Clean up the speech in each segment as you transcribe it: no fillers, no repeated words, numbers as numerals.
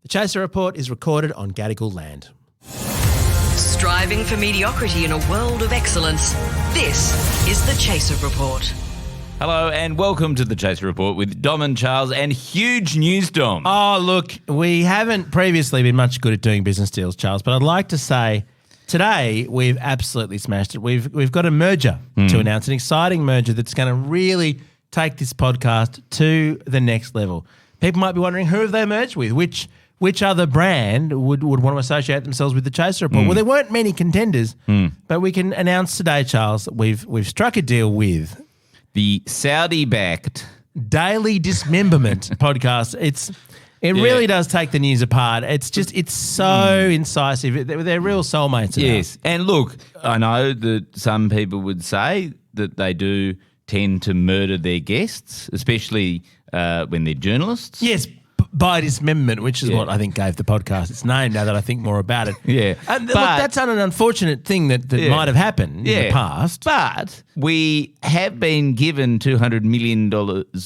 The Chaser Report is recorded on Gadigal land. Striving for mediocrity in a world of excellence. This is the Chaser Report. Hello and welcome to the Chaser Report with Dom and Charles, and huge news, Dom. Oh, look, we haven't previously been much good at doing business deals, Charles, but I'd like to say today we've absolutely smashed it. We've got a merger to announce, an exciting merger that's going to really take this podcast to the next level. People might be wondering, who have they merged with? Which other brand would want to associate themselves with the Chaser Report? Well, there weren't many contenders, but we can announce today, Charles, that we've struck a deal with the Saudi-backed Daily Dismemberment podcast. It really does take the news apart. It's so incisive. They're real soulmates. Yes, and look, I know that some people would say that they do tend to murder their guests, especially when they're journalists. Yes, by dismemberment, which is what I think gave the podcast its name, now that I think more about it. Yeah. Look, that's an unfortunate thing that might have happened in the past. But we have been given $200 million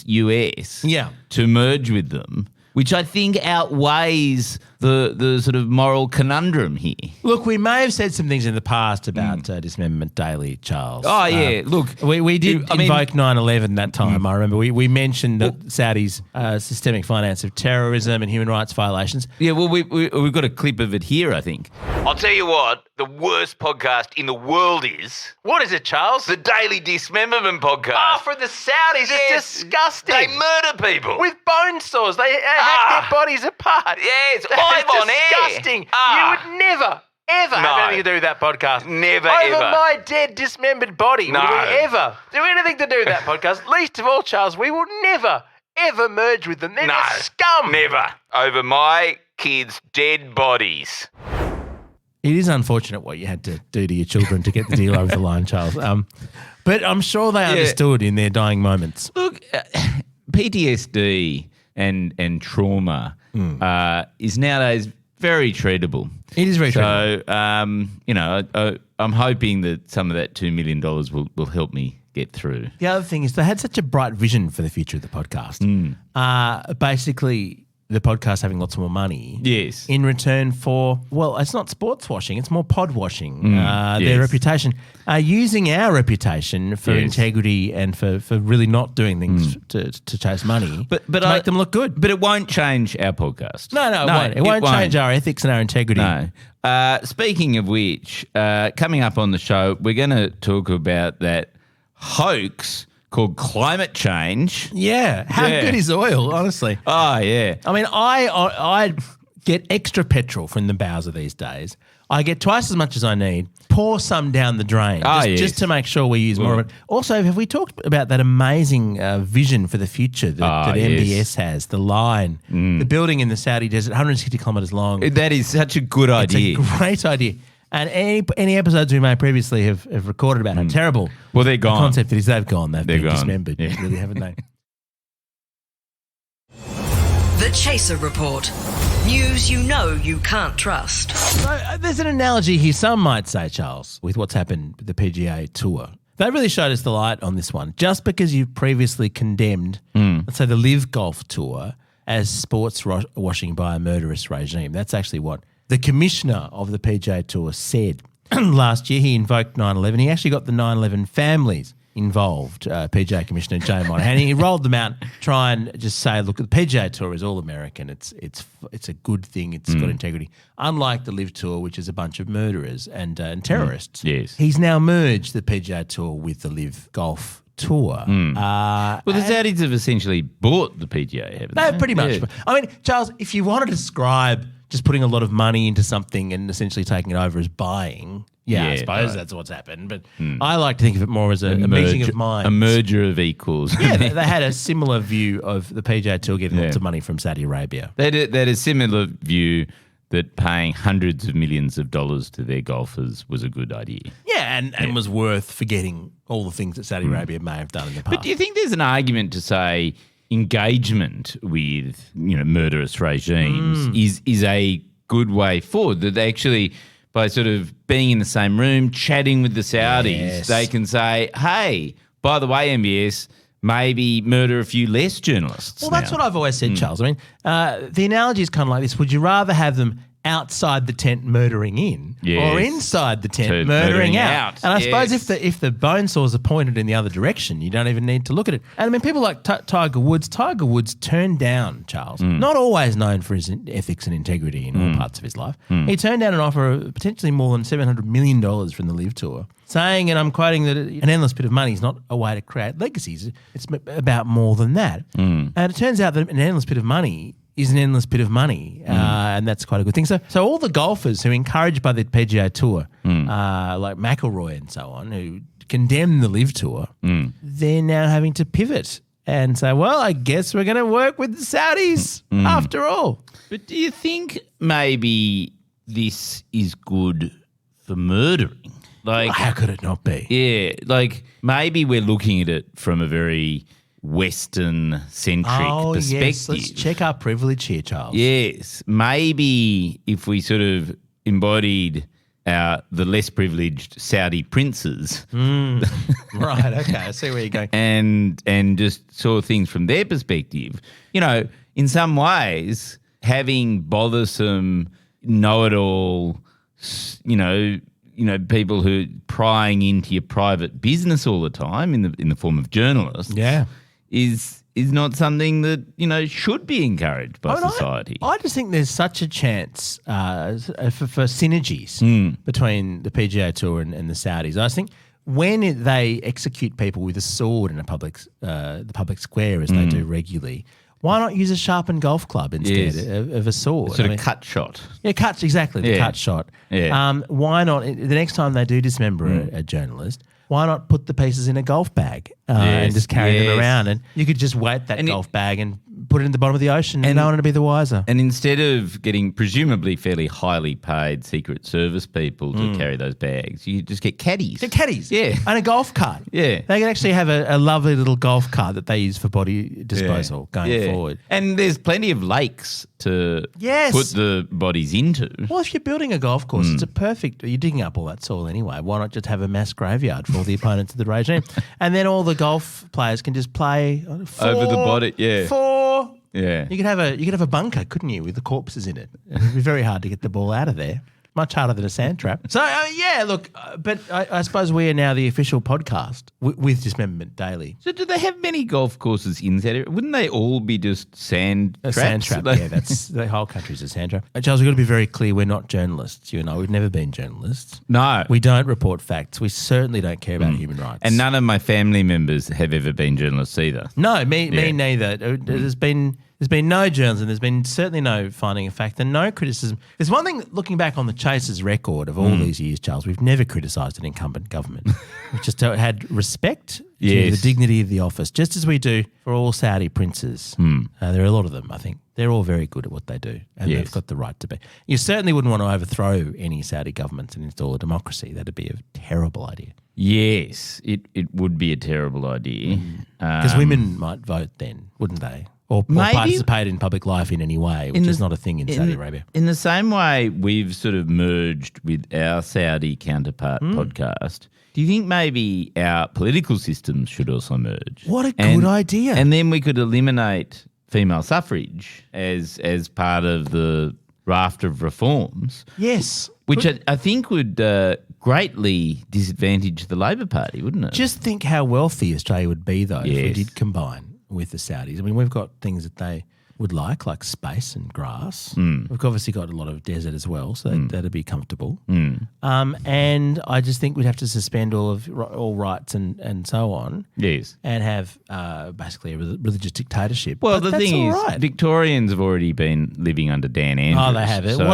US to merge with them, which I think outweighs the sort of moral conundrum here. Look, we may have said some things in the past about Dismemberment Daily, Charles. Oh, yeah. Look, we did invoke 9/11 that time, I remember. We mentioned that Saudi's systemic finance of terrorism and human rights violations. Yeah, well, we've got a clip of it here, I think. I'll tell you what, the worst podcast in the world is... What is it, Charles? The Daily Dismemberment podcast. Oh, from the Saudis. It's disgusting. They murder people. With bone saws. They hack their bodies apart. Yes, live on air. Disgusting. You would never, ever have anything to do with that podcast. Never, Over ever. my dead, dismembered body. No. Would we ever do anything to do with that podcast? Least of all, Charles, we will never, ever merge with them. They're just scum. Never. Over my kids' dead bodies. It is unfortunate what you had to do to your children to get the deal over the line, Charles. But I'm sure they understood in their dying moments. Look, PTSD and trauma is nowadays very treatable. It is very treatable. So, I'm hoping that some of that $2 million will help me get through. The other thing is they had such a bright vision for the future of the podcast. Basically, the podcast having lots more money. Yes. In return for, well, it's not sports washing, it's more pod washing, their reputation. Using our reputation for integrity and for really not doing things to chase money, but to make them look good. But it won't change our podcast. No, it won't. It won't change our ethics and our integrity. No. Speaking of which, coming up on the show, we're going to talk about that hoax called climate change. Yeah. How good is oil, honestly? Oh, yeah. I mean, I get extra petrol from the Bowser these days. I get twice as much as I need, pour some down the drain just to make sure we use more of it. Also, have we talked about that amazing vision for the future that MBS has, the line, the building in the Saudi desert, 160 kilometres long. That is such a good idea. It's a great idea. And any episodes we may previously have recorded about how terrible they're gone. The concept is they've gone. They've been gone. dismembered, really, haven't they? The Chaser Report. News you know you can't trust. So, there's an analogy here, some might say, Charles, with what's happened with the PGA Tour. They really showed us the light on this one. Just because you've previously condemned, let's say, the Live Golf Tour as sports washing by a murderous regime, that's actually what the commissioner of the PGA Tour said. Last year, he invoked 9/11. He actually got the 9/11 families involved, PGA Commissioner Jay Monahan. He rolled them out, try and just say, look, the PGA Tour is all American. It's a good thing. It's got integrity. Unlike the Live Tour, which is a bunch of murderers and terrorists. Yes. He's now merged the PGA Tour with the Live Golf Tour. Well, the Saudis have essentially bought the PGA, haven't they? They've pretty much. I mean, Charles, if you want to describe just putting a lot of money into something and essentially taking it over as buying, I suppose that's what's happened. But I like to think of it more as a meeting of minds. A merger of equals. Yeah, they had a similar view of the PGA Tour getting lots of money from Saudi Arabia. They had a similar view that paying hundreds of millions of dollars to their golfers was a good idea. Yeah, and was worth forgetting all the things that Saudi Arabia may have done in the past. But do you think there's an argument to say engagement with murderous regimes is a good way forward? That they actually, by sort of being in the same room, chatting with the Saudis, they can say, hey, by the way, MBS, maybe murder a few less journalists. Well, that's what I've always said, Charles. I mean, the analogy is kind of like this. Would you rather have them outside the tent murdering in or inside the tent murdering out? And I suppose if the bone saws are pointed in the other direction, you don't even need to look at it. And I mean, people like Tiger Woods turned down, Charles, not always known for his ethics and integrity in all parts of his life. He turned down an offer of potentially more than $700 million from the Live Tour, saying, and I'm quoting, that an endless bit of money is not a way to create legacies. It's about more than that. And it turns out that an endless bit of money is an endless bit of money, and that's quite a good thing. So all the golfers who, encouraged by the PGA Tour, like McIlroy and so on, who condemn the Live Tour, they're now having to pivot and say, well, I guess we're going to work with the Saudis after all. But do you think maybe this is good for murdering? Like, how could it not be? Yeah, like maybe we're looking at it from a very Western-centric perspective. Yes, let's check our privilege here, Charles. Yes, maybe if we sort of embodied the less privileged Saudi princes, Right, okay, I see where you're going. and just saw things from their perspective. You know, in some ways, having bothersome, know-it-all, people who prying into your private business all the time in the form of journalists, is not something that, should be encouraged by society. I just think there's such a chance for synergies between the PGA Tour and the Saudis. I think when they execute people with a sword in the public square, as they do regularly, why not use a sharpened golf club instead of a sword? Sort of cut shot. Yeah, cut shot. Yeah. Why not, the next time they do dismember a journalist, why not put the pieces in a golf bag and just carry them around? And you could just weight that golf bag and put it in the bottom of the ocean and no one would be the wiser. And instead of getting presumably fairly highly paid Secret Service people to carry those bags, you just get caddies. Get caddies. Yeah. And a golf cart. Yeah. They can actually have a lovely little golf cart that they use for body disposal going forward. And there's plenty of lakes to put the bodies into. Well, if you're building a golf course, it's a perfect – you're digging up all that soil anyway. Why not just have a mass graveyard for all the opponents of the regime? And then all the golf players can just play over the body, Yeah. You could have a bunker, couldn't you, with the corpses in it? It'd be very hard to get the ball out of there. Much harder than a sand trap. So, but I suppose we are now the official podcast with Dismemberment Daily. So do they have many golf courses in that area? Wouldn't they all be just sand traps? A sand trap, that's the whole country's a sand trap. Charles, we've got to be very clear, we're not journalists. You and I, we've never been journalists. No. We don't report facts. We certainly don't care about human rights. And none of my family members have ever been journalists either. No, me neither. There's been no journalism. There's been certainly no finding of fact and no criticism. There's one thing, looking back on the Chaser's record of all these years, Charles, we've never criticised an incumbent government. We've just had respect to the dignity of the office, just as we do for all Saudi princes. There are a lot of them, I think. They're all very good at what they do, and they've got the right to be. You certainly wouldn't want to overthrow any Saudi governments and install a democracy. That'd be a terrible idea. Yes, it would be a terrible idea. Because women might vote then, wouldn't they? Or participate in public life in any way, which is not a thing in Saudi Arabia. In the same way we've sort of merged with our Saudi counterpart podcast, do you think maybe our political systems should also merge? What a good idea. And then we could eliminate female suffrage as part of the raft of reforms. Yes. Which I think would greatly disadvantage the Labor Party, wouldn't it? Just think how wealthy Australia would be, though, if we did combine with the Saudis. I mean, we've got things that they would like space and grass. We've obviously got a lot of desert as well, so that'd be comfortable. And I just think we'd have to suspend all rights and so on. Yes. And have basically a religious dictatorship. Well, but the thing is, right. Victorians have already been living under Dan Andrews. Oh, they have it. So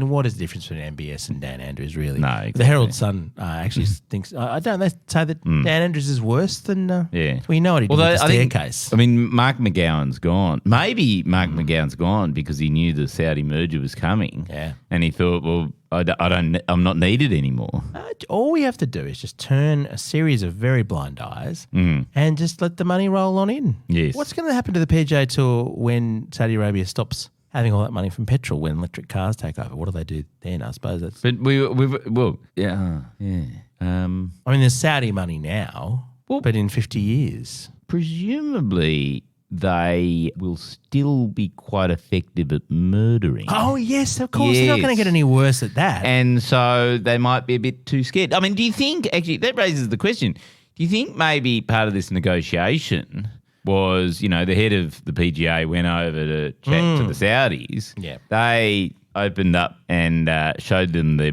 what is the difference between MBS and Dan Andrews, really? No, exactly. The Herald Sun actually thinks, I don't know, they say that Dan Andrews is worse than, well, you know what he did with the staircase. Mark McGowan's gone. Maybe Mark McGowan's gone because he knew the Saudi merger was coming. Yeah. And he thought, well, I'm not needed anymore. All we have to do is just turn a series of very blind eyes and just let the money roll on in. Yes. What's going to happen to the PGA Tour when Saudi Arabia stops having all that money from petrol, when electric cars take over? What do they do then? I suppose that's... But I mean, there's Saudi money now, but in 50 years... presumably they will still be quite effective at murdering. Oh, yes, of course. They're not going to get any worse at that. And so they might be a bit too scared. I mean, do you think, actually, that raises the question, do you think maybe part of this negotiation was, the head of the PGA went over to chat to the Saudis. Yeah. They opened up and showed him the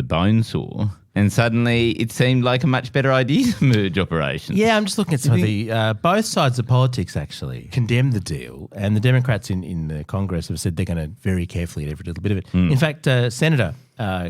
bone saw, and suddenly it seemed like a much better idea to merge operations. Yeah, I'm just looking at some of the both sides of politics actually condemned the deal, and the Democrats in the Congress have said they're going to very carefully at every little bit of it. In fact, Senator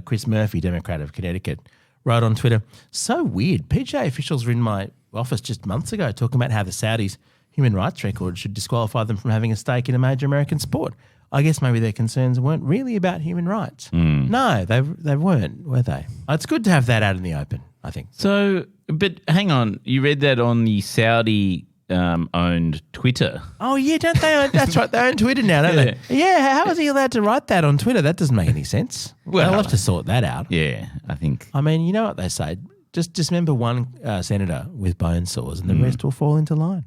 Chris Murphy, Democrat of Connecticut, wrote on Twitter, "So weird. PGA officials were in my office just months ago talking about how the Saudis' human rights record should disqualify them from having a stake in a major American sport. I guess maybe their concerns weren't really about human rights." No, they weren't, were they? It's good to have that out in the open, I think. So, but hang on, you read that on the Saudi owned Twitter. Oh, yeah, don't they own, that's right, they own Twitter now, don't they? Yeah, how is he allowed to write that on Twitter? That doesn't make any sense. Well, they'll have to sort that out. Yeah, I think. I mean, you know what they say, just dismember one senator with bone saws and the rest will fall into line.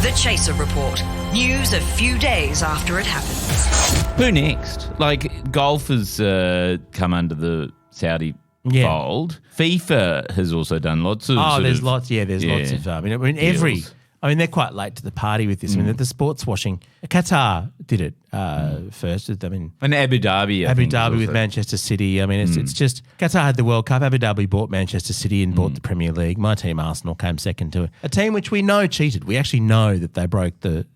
The Chaser Report. News a few days after it happens. Who next? Like, golf has come under the Saudi fold. FIFA has also done lots of. Oh, there's lots. Yeah, there's lots of. They're quite late to the party with this. I mean, the sports washing. Qatar did it first. I mean, and Abu Dhabi with Manchester City. I mean, it's just Qatar had the World Cup. Abu Dhabi bought Manchester City and bought the Premier League. My team, Arsenal, came second to it. A team which we know cheated. We actually know that they broke the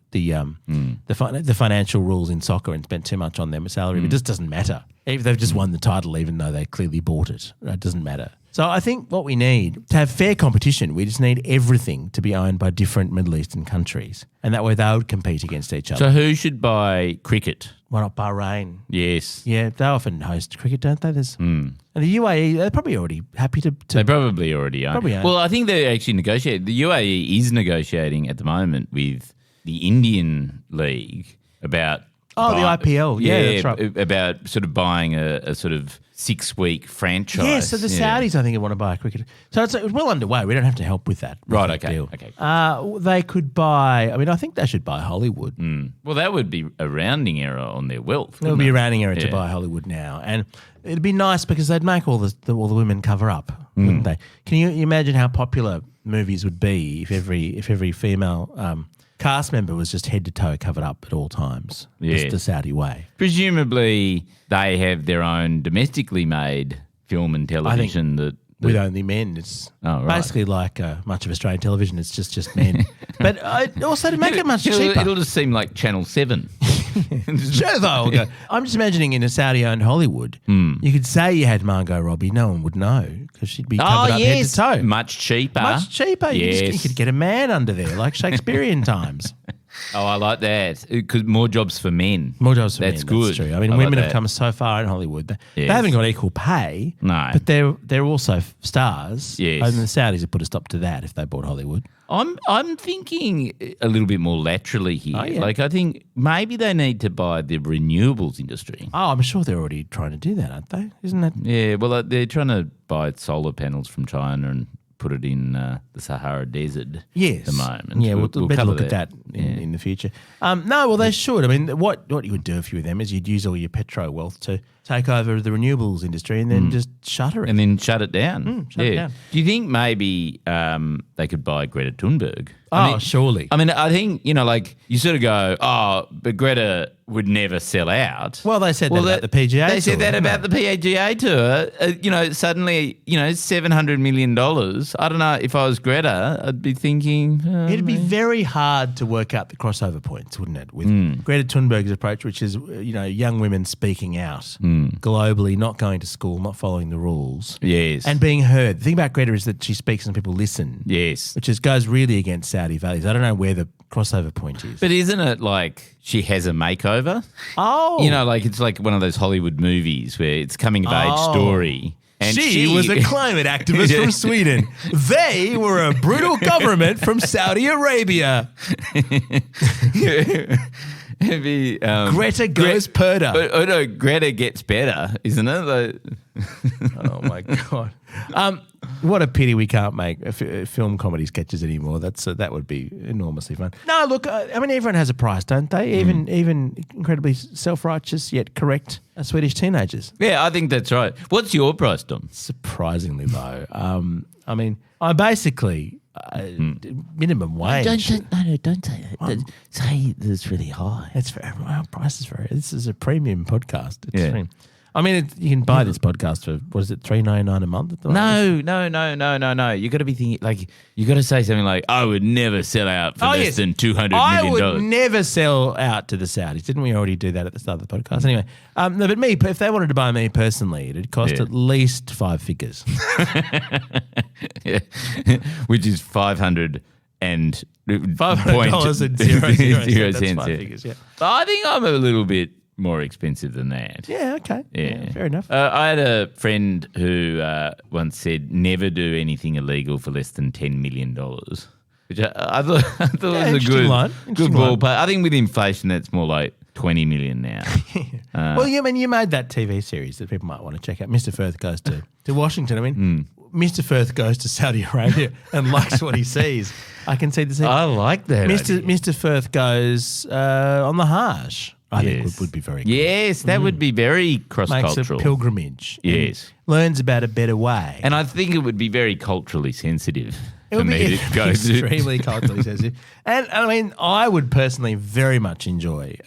financial rules in soccer and spent too much on their salary. It just doesn't matter. If they've just won the title, even though they clearly bought it, it doesn't matter. So I think what we need, to have fair competition, we just need everything to be owned by different Middle Eastern countries. And that way they would compete against each other. So who should buy cricket? Why not Bahrain? Yes. Yeah, they often host cricket, don't they? And the UAE, they're probably already happy to They probably already are. Well, I think they're actually negotiating. The UAE is negotiating at the moment with the Indian League about... Oh, the IPL. Yeah, that's right. About sort of buying a sort of 6-week franchise. Yeah, so the Saudis, I think, want to buy a cricket. So it's well underway. We don't have to help with that. Right, okay. Deal. Okay. They could buy, I think they should buy Hollywood. Well, that would be a rounding error on their wealth. It would be a rounding error to buy Hollywood now. And it'd be nice because they'd make all the women cover up, wouldn't they? Can you imagine how popular movies would be if every female cast member was just head to toe covered up at all times? Just the Saudi way. Presumably they have their own domestically made film and television that with only men. It's basically like much of Australian television. It's just men. But also to make it much cheaper. It'll just seem like Channel 7. Sure, they'll go. I'm just imagining in a Saudi-owned Hollywood, you could say you had Margot Robbie. No one would know because she'd be covered up head to toe. Much cheaper. Much cheaper. Yes. You could get a man under there like Shakespearean times. Oh, I like that. Because more jobs for men. More jobs for men. That's good. That's true. I mean, women have come so far in Hollywood. They haven't got equal pay. No. But they're also stars. Yes. And the Saudis would put a stop to that if they bought Hollywood. I'm thinking a little bit more laterally here. Oh, yeah. Like, I think maybe they need to buy the renewables industry. Oh, I'm sure they're already trying to do that, aren't they? Isn't that? Yeah, well, they're trying to buy solar panels from China and put it in the Sahara Desert at the moment. Yeah, we'll better look at that in the future. No, well, they should. I mean, what you would do if you were them is you'd use all your petro wealth to take over the renewables industry and then just shutter it. And then shut it down. Shut it down. Do you think maybe they could buy Greta Thunberg? Surely. I mean, I think, like you sort of go, but Greta would never sell out. Well, they said that about the PGA Tour. They said that about the PGA Tour. Suddenly, $700 million. I don't know, if I was Greta, I'd be thinking... It'd be very hard to work out the crossover points, wouldn't it? With Greta Thunberg's approach, which is, young women speaking out globally, not going to school, not following the rules. Yes. And being heard. The thing about Greta is that she speaks and people listen. Yes. Which goes really against Saudi values. I don't know where the crossover point is. But isn't it like she has a makeover? Oh. It's like one of those Hollywood movies where it's coming of age story. And she was a climate activist from Sweden. They were a brutal government from Saudi Arabia. It'd be Greta goes Perda. Oh no, Greta gets better, isn't it? Like, Oh my god! What a pity we can't make film comedy sketches anymore. That would be enormously fun. No, look, I mean everyone has a price, don't they? Even incredibly self-righteous yet correct Swedish teenagers. yeah, I think that's right. What's your price, Dom? Surprisingly low. I mean, I basically minimum wage. Don't say that. Say that it's really high. It's very, our price is very. This is a premium podcast. It's Yeah. free. I mean, you can buy this podcast for what is it, $3.99 a month? At the moment? No. You got to be thinking like you got to say something like, "I would never sell out for less than $200 million." I would never sell out to the Saudis. Didn't we already do that at the start of the podcast? Anyway, no, but me, if they wanted to buy me personally, it'd cost at least 5 figures. Yeah. Which is $500 and $500 and 0 cents. That's 5 figures. Yeah. I think I'm a little bit more expensive than that. Yeah, okay. Yeah, fair enough. I had a friend who once said, never do anything illegal for less than $10 million, which I thought was a good ballpark. I think with inflation, that's more like 20 million now. Well, you made that TV series that people might want to check out. Mr. Firth goes to Washington. I mean, Mr. Firth goes to Saudi Arabia and likes what he sees. I can see the scene. I like that. Mr. Firth goes on the Hajj. I think would be very good. Yes, that would be very cross-cultural. Makes a pilgrimage. Yes. Learns about a better way. And I think it would be very culturally sensitive It for would me be to go to. extremely culturally sensitive. And I mean, I would personally very much enjoy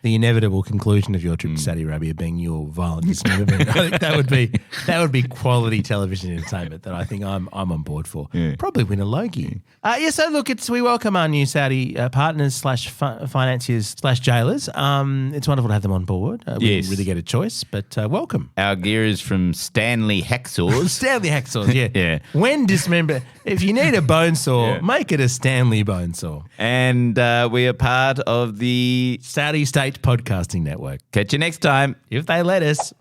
the inevitable conclusion of your trip to Saudi Arabia being your violent dismemberment. I think that would be quality television entertainment that I think I'm on board for. Yeah. Probably win a Logie. So look, we welcome our new Saudi partners / financiers / jailers. It's wonderful to have them on board. We didn't really get a choice, but welcome. Our gear is from Stanley Hacksaws. Stanley Hacksaws, yeah. Yeah. When dismember, if you need a bone saw, make it a Stanley bone saw. And we are part of the Saudi State Podcasting Network. Catch you next time. If they let us.